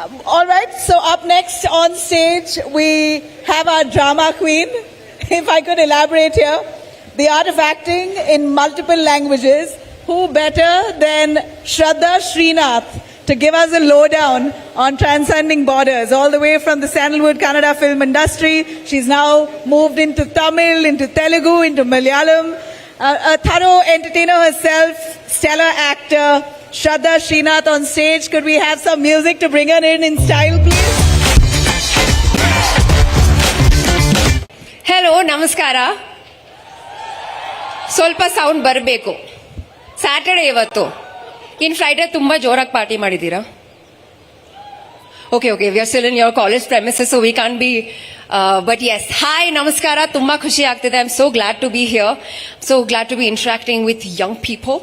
All right, so up next on stage, we have our drama queen. If I could elaborate here, the art of acting in multiple languages. Who better than Shraddha Srinath to give us a lowdown on transcending borders, all the way from the Sandalwood Kannada film industry. She's now moved into Tamil, into Telugu, into Malayalam. A thorough entertainer herself, stellar actor, Shraddha Srinath on stage. Could we have some music to bring her in style, please? Hello, namaskara. ಸ್ವಲ್ಪ sound ಬರಬೇಕು. Saturday ಇವತ್ತು. ಇನ್ Friday ತುಂಬಾ ಜೋರಾಗಿ party ಮಾಡಿದ್ದೀರಾ? Okay, we are still in your college premises, so we can't be. But yes, hi, namaskara. Tumba khushi aagtide. I'm so glad to be here. So glad to be interacting with young people.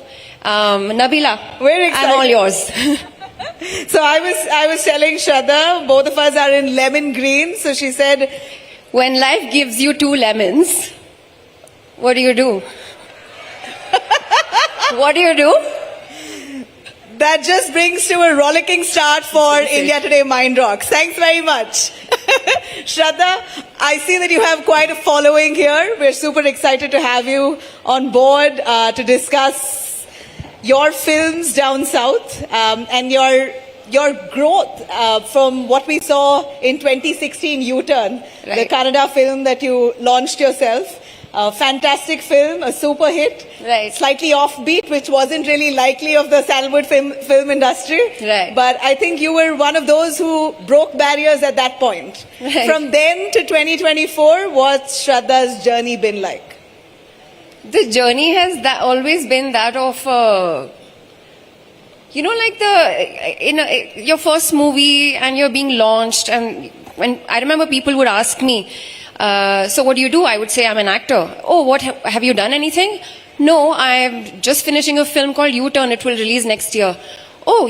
Nabila, Very excited. I'm all yours. So I was telling Shraddha, both of us are in lemon green. So she said, When life gives you 2 lemons, what do? What do? that just brings to a rollicking start for India Today Mind Rocks. Thanks very much. Shraddha, I see that you have quite a following here. We're super excited to have you on board to discuss your films down south and your growth from what we saw in 2016 U-Turn, the Kannada film that you launched yourself. A fantastic film, a super hit, Right. slightly offbeat, which wasn't really likely of the Sandalwood film industry. Right. But I think you were one of those who broke barriers at that point. Right. From then to 2024, what's Shraddha's journey been like? The journey has always been that of, like your first movie and you're being launched. And when I remember people would ask me, so what do? I would say, I'm an actor. Oh, what, have you done anything? No, I'm just finishing a film called U-Turn. It will release next year. Oh,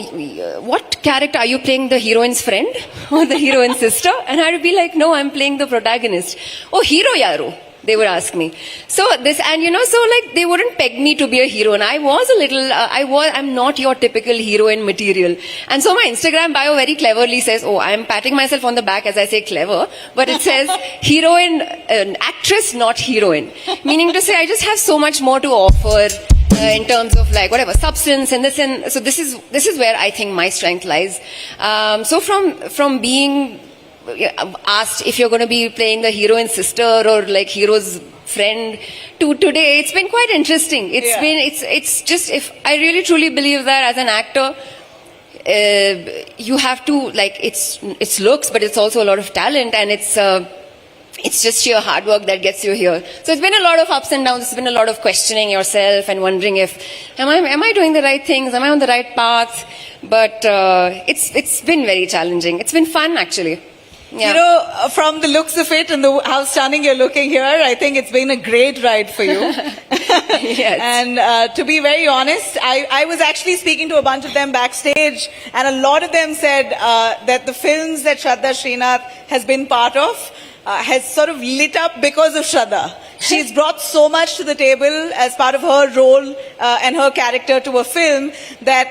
what character? Are you playing the heroine's friend or the heroine's sister? And I would be like, no, I'm playing the protagonist. Oh, hero yaru, they would ask me. So this, and so like they wouldn't peg me to be a hero. And I was a little, I'm not your typical heroine material. And so my Instagram bio very cleverly says, oh, I'm patting myself on the back as I say clever, but it says heroine, actress, not heroine. Meaning to say, I just have so much more to offer. In terms of like whatever substance and this, and so this is where I think my strength lies. So from being asked if you're going to be playing the heroine's sister or like hero's friend to today, it's been quite interesting. It's just, if I really truly believe that as an actor, you have to like it's looks, but it's also a lot of talent, and it's just sheer hard work that gets you here. So it's been a lot of ups and downs. It's been a lot of questioning yourself and wondering if am I doing the right things? Am I on the right path? But it's been very challenging. It's been fun actually. Yeah. From the looks of it and how stunning you're looking here, I think it's been a great ride for you. Yes. And to be very honest, I was actually speaking to a bunch of them backstage, and a lot of them said that the films that Shraddha Srinath has been part of has sort of lit up because of Shraddha. She's brought so much to the table as part of her role and her character to a film that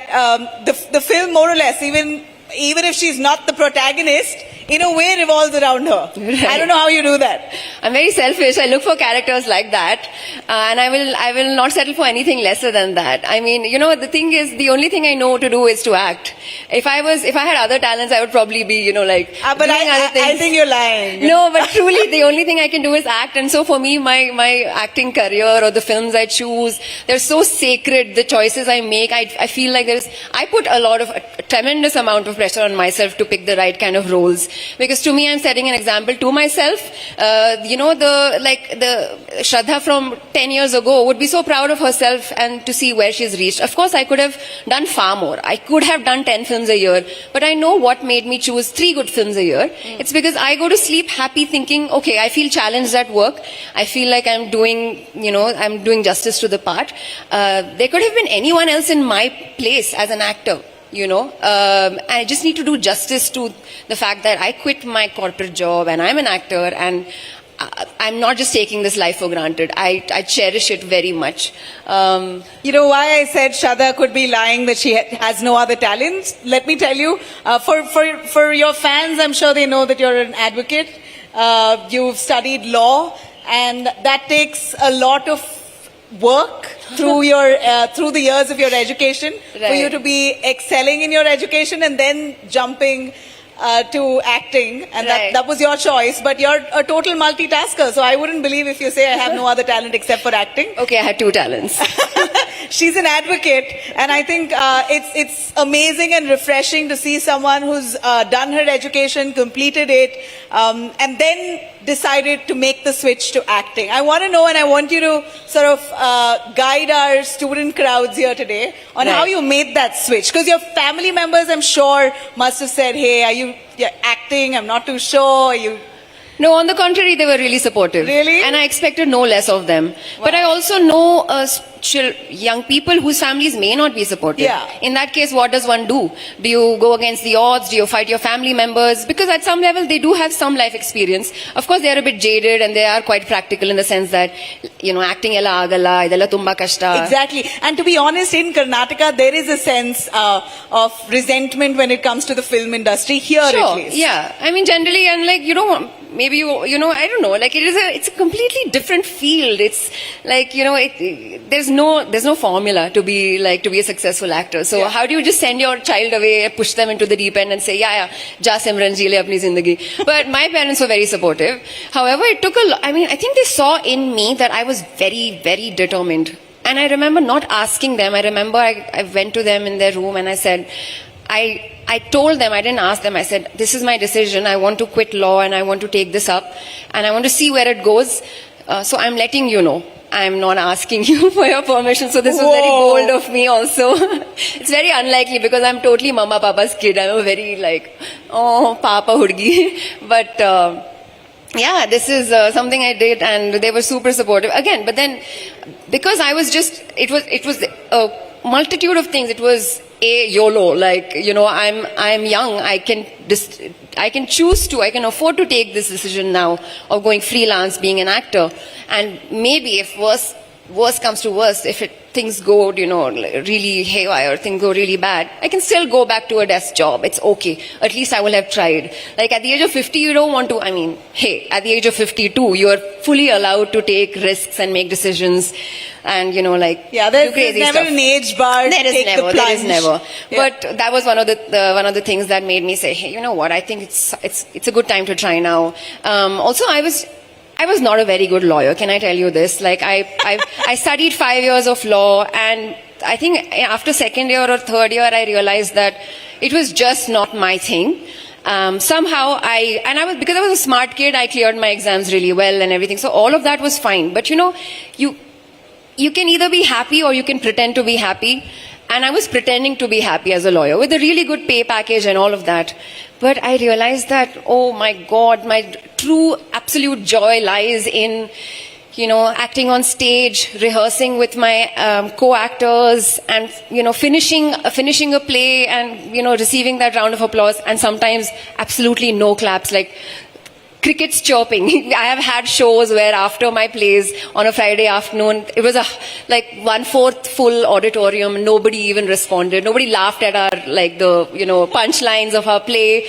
the film more or less, even if she's not the protagonist, in a way revolves around her. Right. I don't know how you do that. I'm very selfish. I look for characters like that, and I will not settle for anything lesser than that. I mean, the thing is, the only thing I know to do is to act. If I had other talents, I would probably be, like But doing other things. I think you're lying. No, but truly, the only thing I can do is act. And so for me, my acting career or the films I choose, they're so sacred. The choices I make, I feel like I put a tremendous amount of pressure on myself to pick the right kind of roles. Because to me, I'm setting an example to myself. The Shraddha from 10 years ago would be so proud of herself and to see where she's reached. Of course, I could have done far more. I could have done 10 films a year. But I know what made me choose 3 good films a year. It's because I go to sleep happy thinking, okay, I feel challenged at work. I feel like I'm doing justice to the part. There could have been anyone else in my place as an actor. I just need to do justice to the fact that I quit my corporate job and I'm an actor, and I'm not just taking this life for granted. I cherish it very much. You know why I said Shada could be lying that she has no other talents? Let me tell you, for your fans, I'm sure they know that you're an advocate. You've studied law, and that takes a lot of work through through the years of your education for Right. you to be excelling in your education and then jumping to acting, and Right. that was your choice. But you're a total multitasker, so I wouldn't believe if you say I have no other talent except for acting. Okay, I had 2 talents. She's an advocate, and I think it's amazing and refreshing to see someone who's done her education, completed it, and then decided to make the switch to acting. I want to know, and I want you to sort of guide our student crowds here today on how Right. you made that switch. Because your family members, I'm sure, must have said, "Hey, are you acting? I'm not too sure." Are you? No, on the contrary, they were really supportive. Really? And I expected no less of them. But I also know young people whose families may not be supportive. Yeah. In that case, what does one do? Do you go against the odds? Do you fight your family members? Because at some level, they do have some life experience. Of course, they are a bit jaded and they are quite practical in the sense that, acting ella agala, idella tumba kashta. Exactly. And to be honest, in Karnataka, there is a sense of resentment when it comes to the film industry here at Sure, least. yeah. I mean, generally, and like, maybe I don't know, like it's a completely different field. It's like, there's no formula to be a successful actor. So Yeah. how do you just send your child away, push them into the deep end and say, yeah, ja Simran ji le apni zindagi. But my parents were very supportive. However, it took I think they saw in me that I was very, very determined. And I remember not asking them. I remember I went to them in their room and I said, I told them, I didn't ask them, I said, this is my decision, I want to quit law and I want to take this up and I want to see where it goes. So I'm letting you know. I'm not asking you for your permission. So this was very Whoa. bold of me also. It's very unlikely because I'm totally mama papa's kid. I'm a very papa hurgi. But yeah, this is something I did and they were super supportive. Again, but then because I was it was a multitude of things. It was YOLO, I'm young, I can choose to, I can afford to take this decision now of going freelance, being an actor, and maybe if worse comes to worst, if things go, really haywire, things go really bad, I can still go back to a desk job. It's okay. At least I will have tried. Like at the age of 50, you don't want to, at the age of 52, you are fully allowed to take risks and make decisions and, do there's crazy never stuff. an age bar to There is take never. the There plunge. is never. Yeah. But that was one of the things that made me say, hey, you know what? I think it's a good time to try now. Also, I was not a very good lawyer. Can I tell you this? Like I studied 5 years of law, and I think after second year or third year, I realized that it was just not my thing. Somehow because I was a smart kid, I cleared my exams really well and everything. So all of that was fine. But you can either be happy or you can pretend to be happy. And I was pretending to be happy as a lawyer with a really good pay package and all of that. But I realized that, oh my God, my true absolute joy lies in, acting on stage, rehearsing with my co-actors and, finishing a play and, receiving that round of applause and sometimes absolutely no claps, like crickets chirping. I have had shows where after my plays on a Friday afternoon, it was 1/4 full auditorium. Nobody even responded. Nobody laughed at our, punchlines of our play.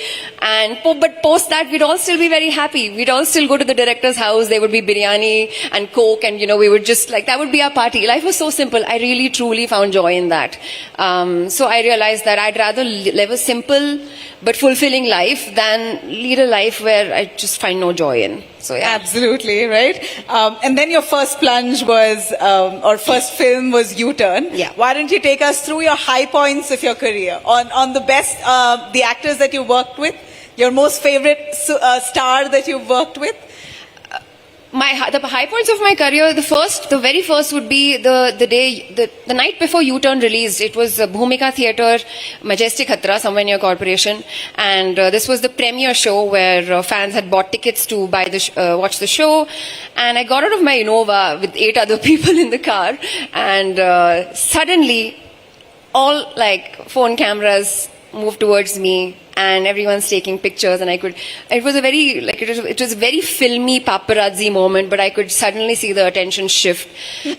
But post that, we'd all still be very happy. We'd all still go to the director's house. There would be biryani and Coke and, we would just that would be our party. Life was so simple. I really, truly found joy in that. So I realized that I'd rather live a simple but fulfilling life than lead a life where I just find no joy in. So yeah. Absolutely, right? And then your first plunge was, or first film was U-Turn. Yeah. Why don't you take us through your high points of your career? On the best, the actors that you worked with, your most favorite star that you've worked with? The high points of my career, the very first would be the night before U-Turn released. It was Bhumika Theatre, Majestic Hatra, somewhere near Corporation, and this was the premiere show where fans had bought tickets to watch the show. And I got out of my Innova with 8 other people in the car, and suddenly all phone cameras moved towards me, and everyone's taking pictures, and it was a very, like, it was a very filmy paparazzi moment, but I could suddenly see the attention shift.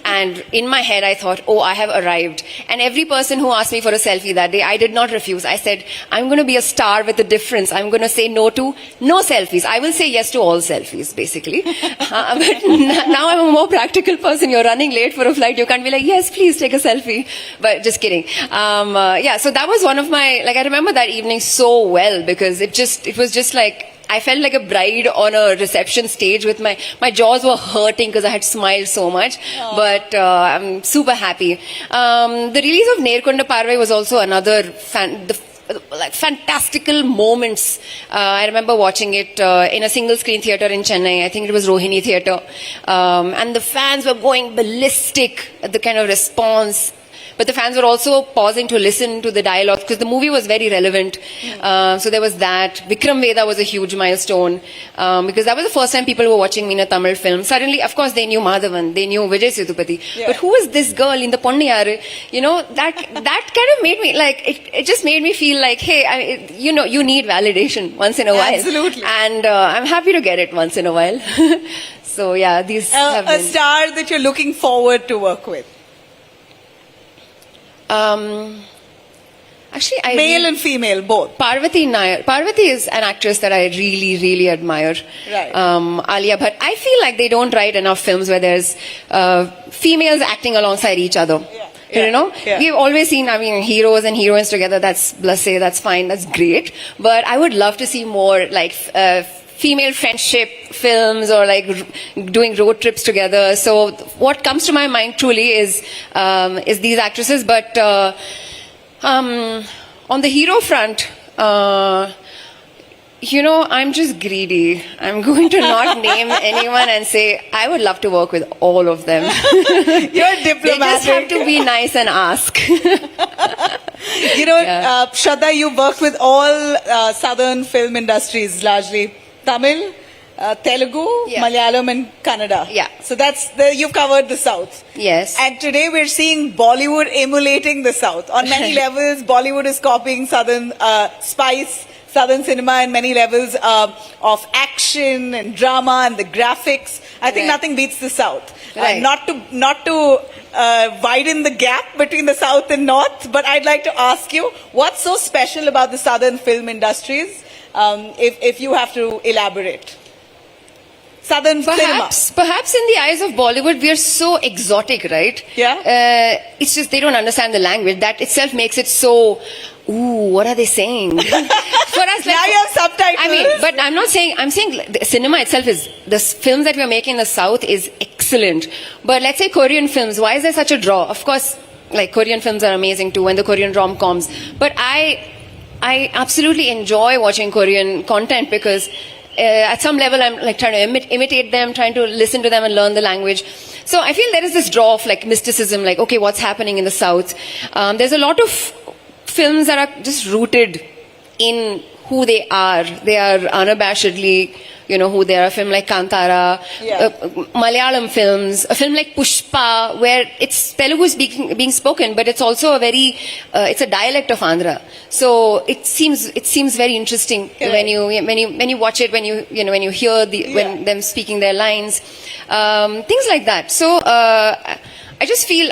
And in my head, I thought, oh, I have arrived. And every person who asked me for a selfie that day, I did not refuse. I said, I'm going to be a star with a difference. I'm going to say no to no selfies. I will say yes to all selfies, basically. But now I'm a more practical person. You're running late for a flight. You can't be like, yes, please take a selfie. But just kidding. Yeah, so that was one of my, like, I remember that evening so well because it was just like, I felt like a bride on a reception stage with my jaws were hurting because I had smiled so much. Aww. But I'm super happy. The release of Nerkonda Parvai was also another fantastical moments. I remember watching it in a single screen theater in Chennai. I think it was Rohini Theatre. And the fans were going ballistic at the kind of response. But the fans were also pausing to listen to the dialogue because the movie was very relevant. So there was that. Vikram Veda was a huge milestone because that was the first time people were watching me in a Tamil film. Suddenly, of course, they knew Madhavan, they knew Vijay Sethupathi. Yeah. But who is this girl in the Ponniyaru? You know, that kind of made me, like, it just made me feel like, hey, you need validation once in a while. Absolutely. And I'm happy to get it once in a while. So yeah, these have been... A star that you're looking forward to work with. Actually, male and female, both. Parvati Nair. Parvati is an actress that I really, really admire. Right. Alia Bhatt. I feel like they don't write enough films where there's females acting alongside each other. Yeah. Yeah. You know, we've always seen, heroes and heroines together. That's blasé, that's fine, that's great. But I would love to see more like female friendship films or like doing road trips together. So what comes to my mind truly is these actresses. But on the hero front, I'm just greedy. I'm going to not name anyone and say I would love to work with all of them. You're diplomatic. They just have to be nice and ask. Shraddha, you worked with all southern film industries largely. Tamil, Telugu, Malayalam and Kannada. Yeah. So you've covered the South. Yes. And today we're seeing Bollywood emulating the South. On many levels, Bollywood is copying Southern spice, Southern cinema in many levels of action and drama and the graphics. I think nothing beats the South. Right. Not to widen the gap between the South and North, but I'd like to ask you, what's so special about the Southern film industries? If you have to elaborate. Southern cinema. Perhaps in the eyes of Bollywood, we are so exotic, right? Yeah. It's just they don't understand the language. That itself makes it so, ooh, what are they saying? For us, like, now you have subtitles. But I'm not saying, I'm saying the cinema itself is, the films that we are making in the South is excellent. But let's say Korean films, why is there such a draw? Of course, like Korean films are amazing too, and the Korean rom-coms. But I absolutely enjoy watching Korean content because at some level I'm like trying to imitate them, trying to listen to them and learn the language. So I feel there is this draw of like mysticism, like, okay, what's happening in the South? There's a lot of films that are just rooted in who they are. They are unabashedly, who they are. A film like Kantara, Malayalam films, a film like Pushpa, where it's Telugu is being spoken, but it's also it's a dialect of Andhra. So it seems very interesting when you watch it, when you hear when them speaking their lines, things like that. So I just feel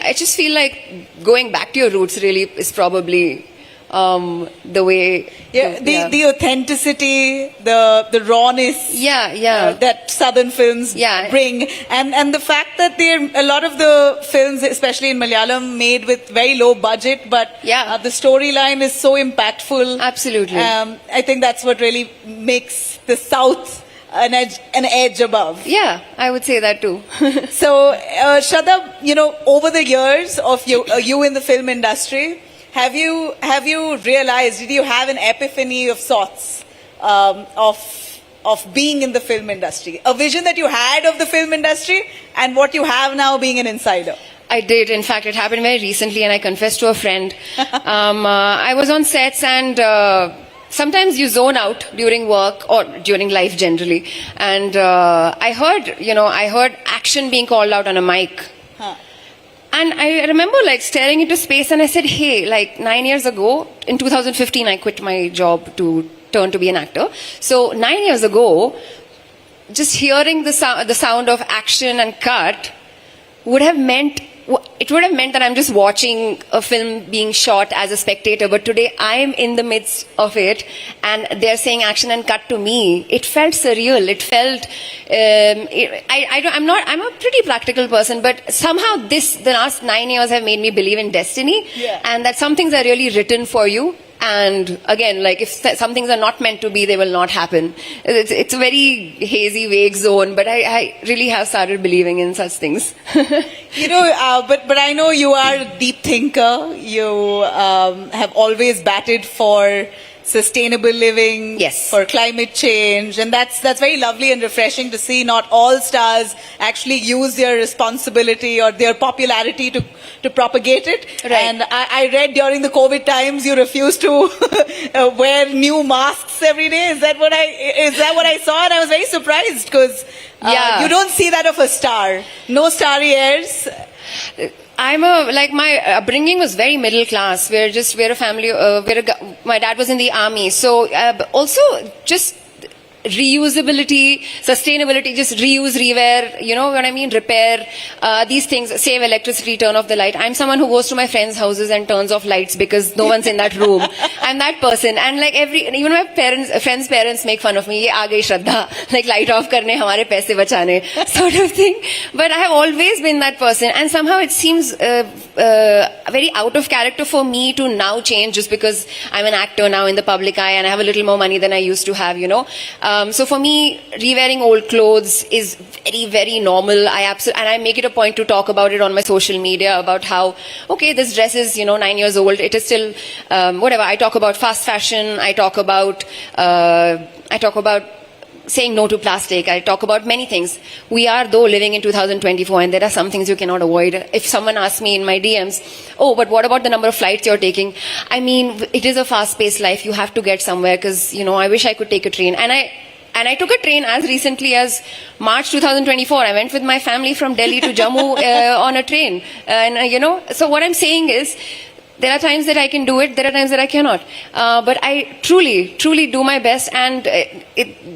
like going back to your roots really is probably the way the authenticity, the rawness that southern films bring, and the fact that a lot of the films, especially in Malayalam, made with very low budget, but the storyline is so impactful. Absolutely. I think that's what really makes the South an edge above. Yeah, I would say that too. So Shraddha, over the years of you in the film industry, have you realized, did you have an epiphany of sorts of being in the film industry? A vision that you had of the film industry and what you have now being an insider? I did. In fact, it happened very recently and I confessed to a friend. I was on sets and sometimes you zone out during work or during life generally. And I heard action being called out on a mic. Huh. And I remember like staring into space and I said, hey, like 9 years ago, in 2015, I quit my job to turn to be an actor. So 9 years ago, just hearing the sound of action and cut would have meant that I'm just watching a film being shot as a spectator, but today I'm in the midst of it and they're saying action and cut to me. It felt surreal. It felt, I'm a pretty practical person, but somehow the last 9 years have made me believe in destiny, and that some things are really written for you. And again, like if some things are not meant to be, they will not happen. It's a very hazy, vague zone, but I really have started believing in such things. But I know you are a deep thinker. You have always batted for sustainable living, yes, for climate change, and that's very lovely and refreshing to see. Not all stars actually use their responsibility or their popularity to propagate it. Right. And I read during the COVID times you refused to wear new masks every day. Is that what I saw? And I was very surprised because you don't see that of a star. No starry hairs. My upbringing was very middle class. We're a family, my dad was in the army. So, also just reusability, sustainability, just reuse, rewear, you know what I mean, repair, these things, save electricity, turn off the light. I'm someone who goes to my friends' houses and turns off lights because no one's in that room. I'm that person. And like even my friends' parents make fun of me, ye aa gayi Shraddha, like light off karne, hamare paise bachane, sort of thing. But I have always been that person, and somehow it seems very out of character for me to now change just because I'm an actor now in the public eye and I have a little more money than I used to have, you know. So for me, re-wearing old clothes is very, very normal. And I make it a point to talk about it on my social media about how, okay, this dress is, 9 years old. It is still, whatever. I talk about fast fashion. I talk about saying no to plastic. I talk about many things. We are, though, living in 2024, and there are some things you cannot avoid. If someone asks me in my DMs, oh, but what about the number of flights you're taking? I mean, it is a fast-paced life. You have to get somewhere because, I wish I could take a train. And I took a train as recently as March 2024. I went with my family from Delhi to Jammu on a train. So what I'm saying is, there are times that I can do it, there are times that I cannot. But I truly, truly do my best, and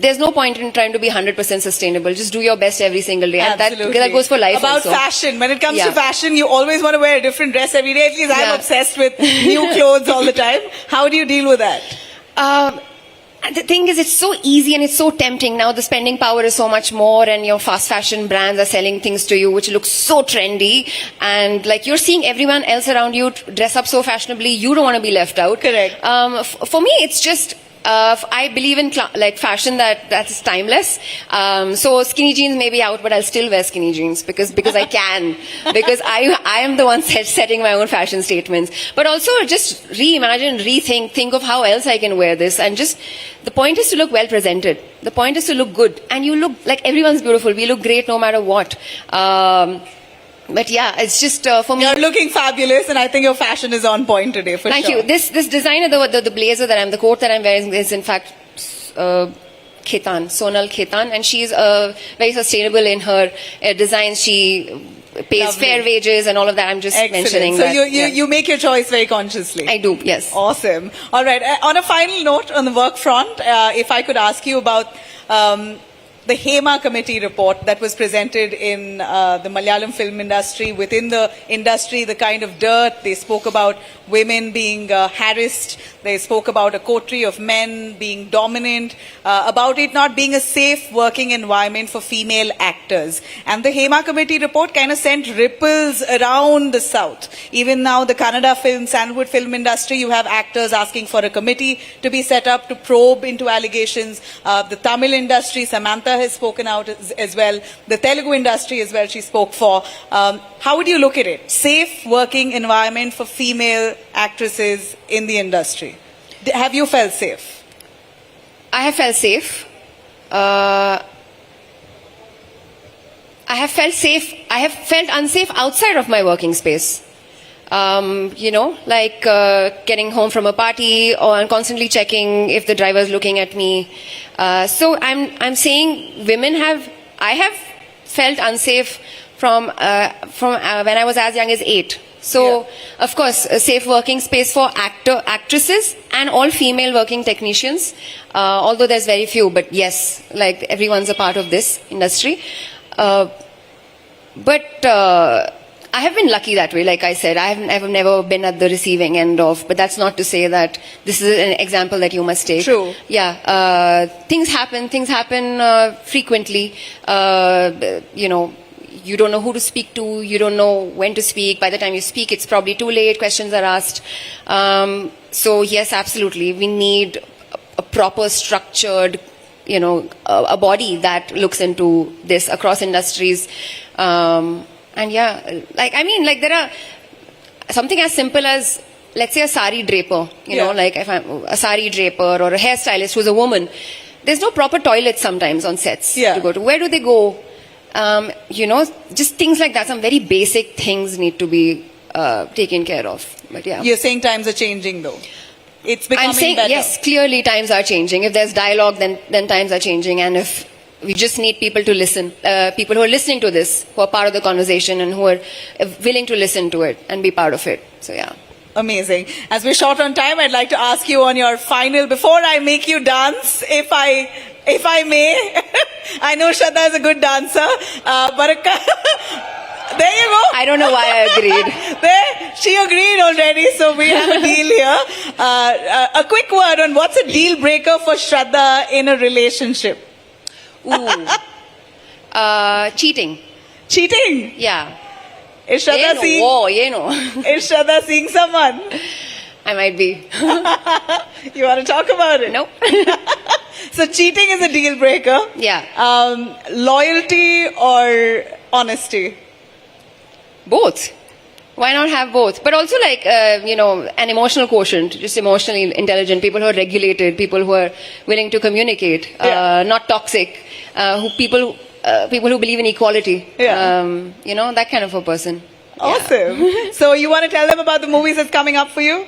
there's no point in trying to be 100% sustainable. Just do your best every single day. Absolutely. And that goes for life About also. fashion. When it comes to fashion, you always want to wear a different dress every day. At least I'm obsessed with new clothes all the time. How do you deal with that? The thing is, it's so easy and it's so tempting. Now the spending power is so much more, and your fast fashion brands are selling things to you which look so trendy, and like you're seeing everyone else around you dress up so fashionably, you don't want to be left out. Correct. For me, it's just I believe in fashion that is timeless. So skinny jeans may be out, but I'll still wear skinny jeans because I can, because I am the one setting my own fashion statements. But also just reimagine, think of how else I can wear this, and just the point is to look well presented. The point is to look good, and you look like everyone's beautiful. We look great no matter what. But yeah, it's just for me. You're looking fabulous, and I think your fashion is on point today. Thank you. This designer, the blazer the coat that I'm wearing is in fact Sonal Khetan, and she's very sustainable in her designs. She pays fair wages and all of that. I'm just mentioning so that. So you make your choice very consciously. I do, yes. Awesome. All right. On a final note on the work front, if I could ask you about the Hema Committee report that was presented in the Malayalam film industry. Within the industry, the kind of dirt, they spoke about women being harassed, they spoke about a coterie of men being dominant, about it not being a safe working environment for female actors. And the Hema Committee report kind of sent ripples around the South. Even now, the Kannada film, Sandalwood film industry, you have actors asking for a committee to be set up to probe into allegations. The Tamil industry, Samantha has spoken out as well. The Telugu industry as well, she spoke for. How would you look at it? Safe working environment for female actresses in the industry. Have you felt safe? I have felt safe. I have felt safe. I have felt unsafe outside of my working space. Getting home from a party or constantly checking if the driver is looking at me. So I'm saying I have felt unsafe from when I was as young as 8. So, of course, a safe working space for actresses and all female working technicians. Although there's very few, but yes, like everyone's a part of this industry. But I have been lucky that way. Like I said, I have never been at the receiving end of. But that's not to say that this is an example that you must take. True. Yeah. Things happen. Things happen frequently. You know. You don't know who to speak to. You don't know when to speak. By the time you speak, it's probably too late. Questions are asked. So yes, absolutely. We need a proper structured, you know, a body that looks into this across industries. And yeah, like, I mean, like there are something as simple as, let's say, a sari draper, you know, like if I'm a sari draper or a hairstylist who's a woman, there's no proper toilets sometimes on sets to go to. Where do they go? You know, just things like that. Some very basic things need to be taken care of. But yeah. You're saying times are changing though. It's becoming I'm saying, better. yes, clearly times are changing. If there's dialogue, then times are changing. And if we just need people to listen, people who are listening to this, who are part of the conversation and who are willing to listen to it and be part of it. So yeah. Amazing. As we're short on time, I'd like to ask you on your final, before I make you dance, if I may. I know Shraddha is a good dancer, but there you go. I don't know why I agreed. There, she agreed already, so we have a deal here. A quick word on what's a deal breaker for Shraddha in a relationship? Ooh. Cheating. Cheating? Yeah. Is Shraddha Is Shraddha seeing someone? I might be. You want to talk about it? Nope. So cheating is a deal breaker. Yeah. Loyalty or honesty? Both. Why not have both? But also like, you know, an emotional quotient, just emotionally intelligent, people who are regulated, people who are willing to communicate, not toxic, people who believe in equality. You know, that kind of a person. Awesome. So you want to tell them about the movies that's coming up for you?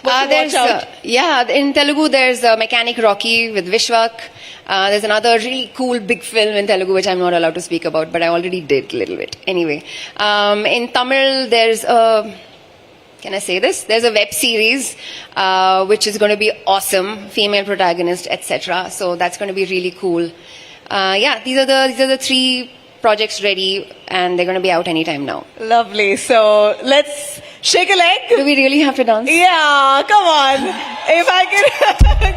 In Telugu there's Mechanic Rocky with Vishwak. There's another really cool big film in Telugu which I'm not allowed to speak about, but I already did a little bit. Anyway, in Tamil there's can I say this? There's a web series which is going to be awesome, female protagonist, etc. So that's going to be really cool. These are the 3 projects ready, and they're going to be out anytime now. Lovely. So let's shake a leg. Do we really have to dance? Yeah, come on. If I can,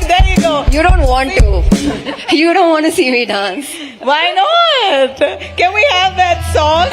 there you go. You don't want to. You don't want to see me dance. Why not? Can we have that song?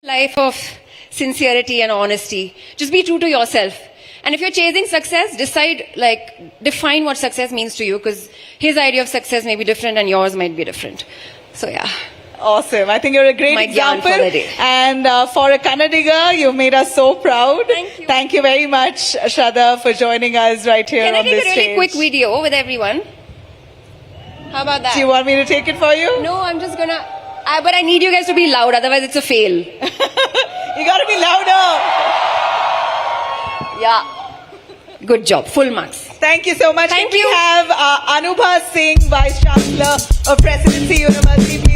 Life of sincerity and honesty. Just be true to yourself. And if you're chasing success, define what success means to you, because his idea of success may be different and yours might be different. So yeah. Awesome. I think you're a great example. And for a Kannadiga, you've made us so proud. Thank you. Thank you very much, Shraddha, for joining us right here on this stage. Can I take a really quick video with everyone? How about that? Do you want me to take it for you? No, I'm just gonna... but I need you guys to be loud, otherwise it's a fail. You gotta be louder. Yeah. Good job. Full marks. Thank you so much. Thank We you. have Anubha Singh, Vice Chancellor of Presidency University.